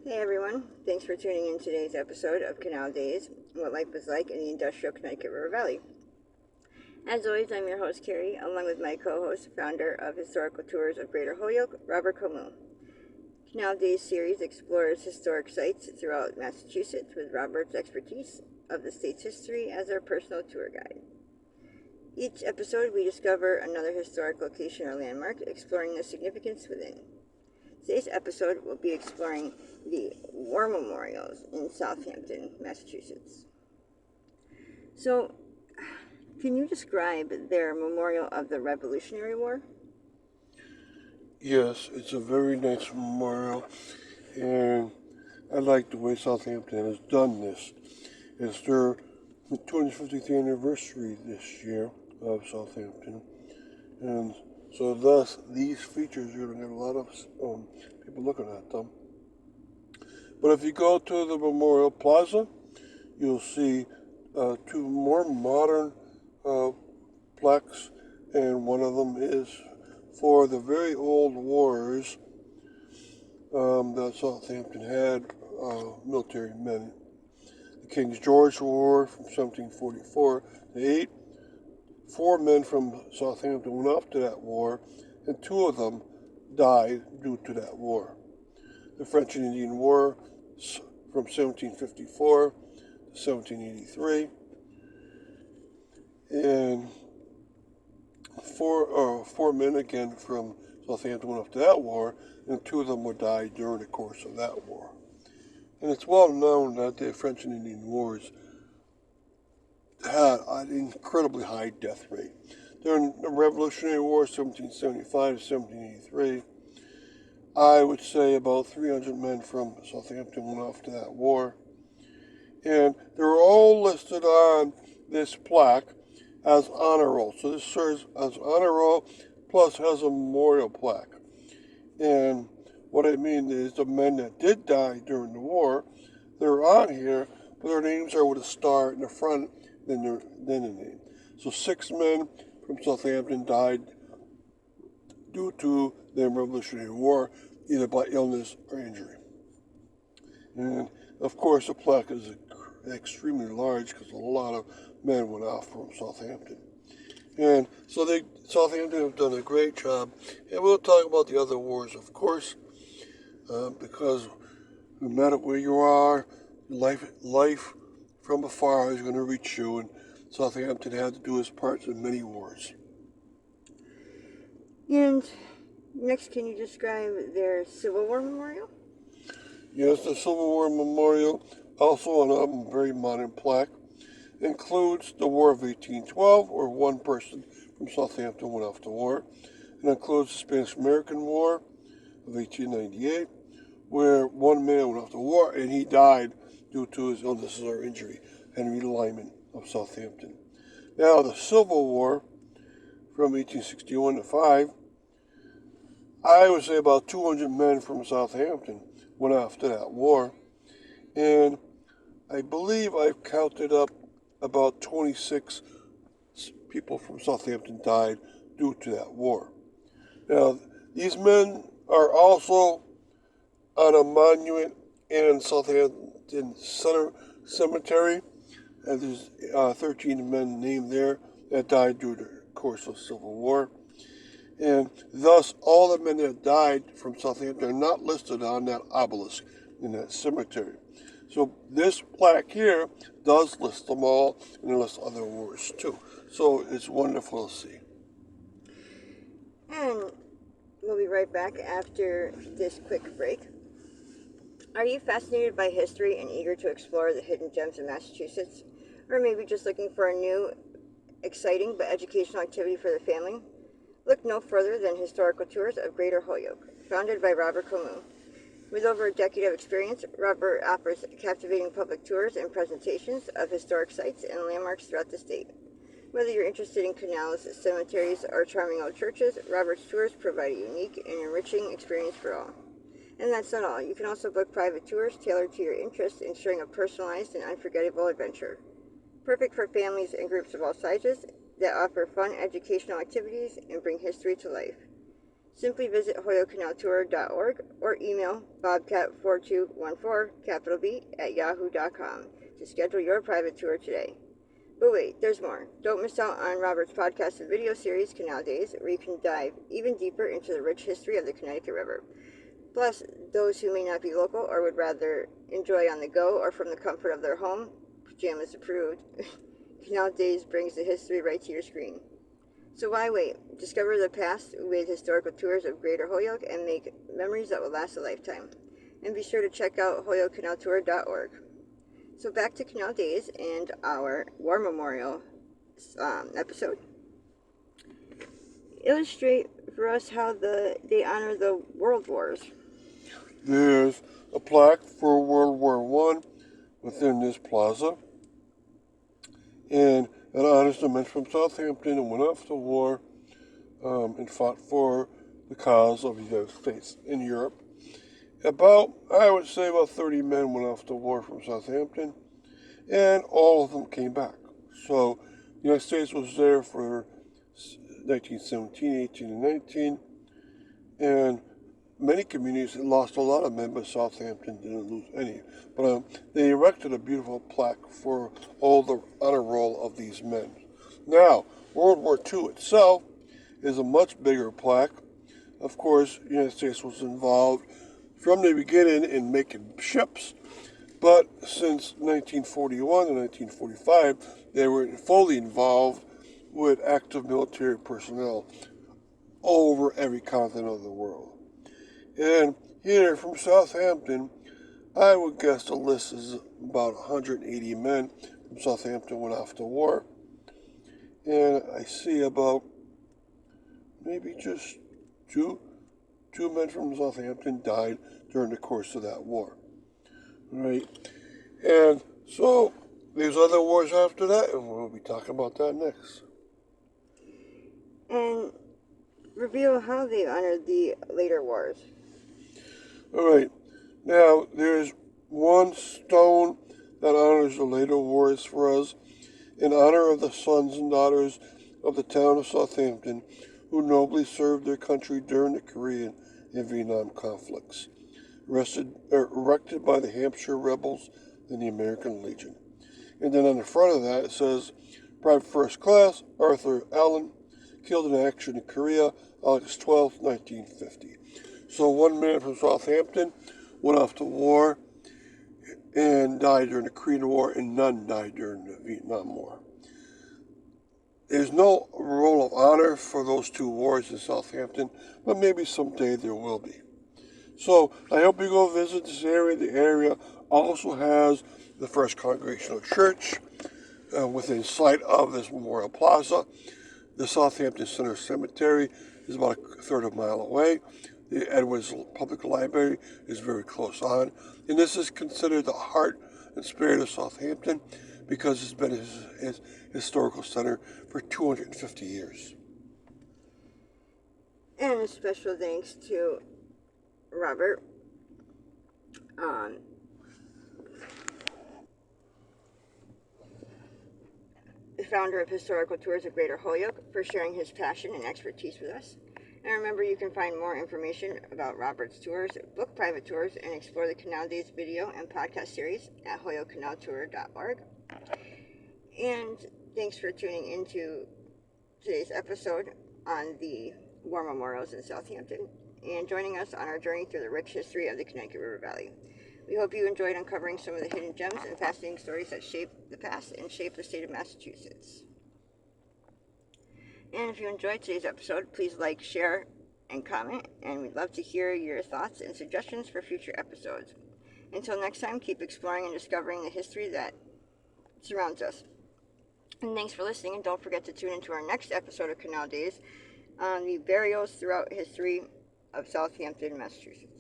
Hey everyone, thanks for tuning in today's episode of Canal Days, what life was like in the industrial Connecticut River Valley. As always, I'm your host Carrie, along with my co-host, founder of Historical Tours of Greater Holyoke, Robert Comu. Canal Days series explores historic sites throughout Massachusetts with Robert's expertise of the state's history as our personal tour guide. Each episode we discover another historic location or landmark, exploring the significance within. Today's episode will be exploring the war memorials in Southampton, Massachusetts. So, can you describe their memorial of the Revolutionary War? Yes, it's a very nice memorial, and I like the way Southampton has done this. It's their 250th anniversary this year of Southampton, and so thus these features you're going to get a lot of people looking at them. But if you go to the Memorial Plaza, you'll see two more modern plaques, and one of them is for the very old wars that Southampton had, military men. The King's George War from 1744 to 8. 4 men from Southampton went off to that war, and 2 of them died due to that war. The French and Indian War from 1754 to 1783. And four men again from Southampton went off to that war, and 2 of them would die during the course of that war. And it's well known that the French and Indian Wars had an incredibly high death rate. During the Revolutionary War, 1775 to 1783, I would say about 300 men from Southampton went off to that war. And they were all listed on this plaque as honor roll. So this serves as honor roll plus has a memorial plaque. And what I mean is the men that did die during the war, they're on here, but their names are with a star in the front than the name. So 6 men from Southampton died due to the Revolutionary War, either by illness or injury. And of course, the plaque is extremely large because a lot of men went off from Southampton. And so Southampton have done a great job. And we'll talk about the other wars, of course, because no matter where you are, life from afar is going to reach you, and Southampton had to do its part in many wars. And next, can you describe their Civil War memorial? Yes, the Civil War Memorial, also on a very modern plaque, includes the War of 1812, where 1 person from Southampton went off to war. It includes the Spanish-American War of 1898, where 1 man went off to war and he died due to his illness or injury, Henry Lyman of Southampton. Now, the Civil War from 1861 to 5, I would say about 200 men from Southampton went off to that war, and I believe I've counted up about 26 people from Southampton died due to that war. Now, these men are also on a monument in Southampton Cemetery, and there's 13 men named there that died during the course of the Civil War. And thus, all the men that died from Southampton are not listed on that obelisk in that cemetery. So this plaque here does list them all, and it lists other wars too. So it's wonderful to see. And we'll be right back after this quick break. Are you fascinated by history and eager to explore the hidden gems of Massachusetts? Or maybe just looking for a new, exciting but educational activity for the family? Look no further than Historical Tours of Greater Holyoke, founded by Robert Comu. With over a decade of experience, Robert offers captivating public tours and presentations of historic sites and landmarks throughout the state. Whether you're interested in canals, cemeteries, or charming old churches, Robert's tours provide a unique and enriching experience for all. And that's not all. You can also book private tours tailored to your interests, ensuring a personalized and unforgettable adventure. Perfect for families and groups of all sizes that offer fun educational activities and bring history to life. Simply visit hoyocanaltour.org or email bobcat4214 at yahoo.com to schedule your private tour today. But wait, there's more. Don't miss out on Robert's podcast and video series, Canal Days, where you can dive even deeper into the rich history of the Connecticut River. Plus, those who may not be local or would rather enjoy on the go or from the comfort of their home, pajamas approved, Canal Days brings the history right to your screen. So why wait? Discover the past with historical tours of Greater Holyoke and make memories that will last a lifetime. And be sure to check out hoyocanaltour.org. So back to Canal Days and our War Memorial episode. Illustrate for us how they honor the World Wars. There's a plaque for World War One within this plaza, and it honors the men from Southampton and went off to war and fought for the cause of the United States in Europe. I would say about 30 men went off to war from Southampton, and all of them came back. So the United States was there for 1917, 18, and 19, and many communities lost a lot of men, but Southampton didn't lose any. But they erected a beautiful plaque for all the honor roll of these men. Now, World War II itself is a much bigger plaque. Of course, the United States was involved from the beginning in making ships, but since 1941 and 1945, they were fully involved with active military personnel over every continent of the world. And here from Southampton, I would guess the list is about 180 men from Southampton went off to war. And I see about maybe just two men from Southampton died during the course of that war. Right? And so there's other wars after that, and we'll be talking about that next. And reveal how they honored the later wars. All right. Now, there's one stone that honors the later wars for us in honor of the sons and daughters of the town of Southampton who nobly served their country during the Korean and Vietnam conflicts, erected by the Hampshire rebels and the American Legion. And then on the front of that it says, Private First Class Arthur Allen, killed in action in Korea, August 12, 1950. So one man from Southampton went off to war and died during the Korean War, and none died during the Vietnam War. There's no roll of honor for those two wars in Southampton, but maybe someday there will be. So I hope you go visit this area. The area also has the First Congregational Church within sight of this Memorial Plaza. The Southampton Center Cemetery is about a third of a mile away. The Edwards Public Library is very close on. And this is considered the heart and spirit of Southampton because it's been his historical center for 250 years. And a special thanks to Robert, the founder of Historical Tours of Greater Holyoke, for sharing his passion and expertise with us. And remember, you can find more information about Robert's tours, book private tours, and explore the Canal Days video and podcast series at hoyocanaltour.org. And thanks for tuning into today's episode on the War Memorials in Southampton and joining us on our journey through the rich history of the Connecticut River Valley. We hope you enjoyed uncovering some of the hidden gems and fascinating stories that shape the past and shape the state of Massachusetts. And if you enjoyed today's episode, please like, share, and comment, and we'd love to hear your thoughts and suggestions for future episodes. Until next time, keep exploring and discovering the history that surrounds us. And thanks for listening, and don't forget to tune into our next episode of Canal Days on the burials throughout history of Southampton, Massachusetts.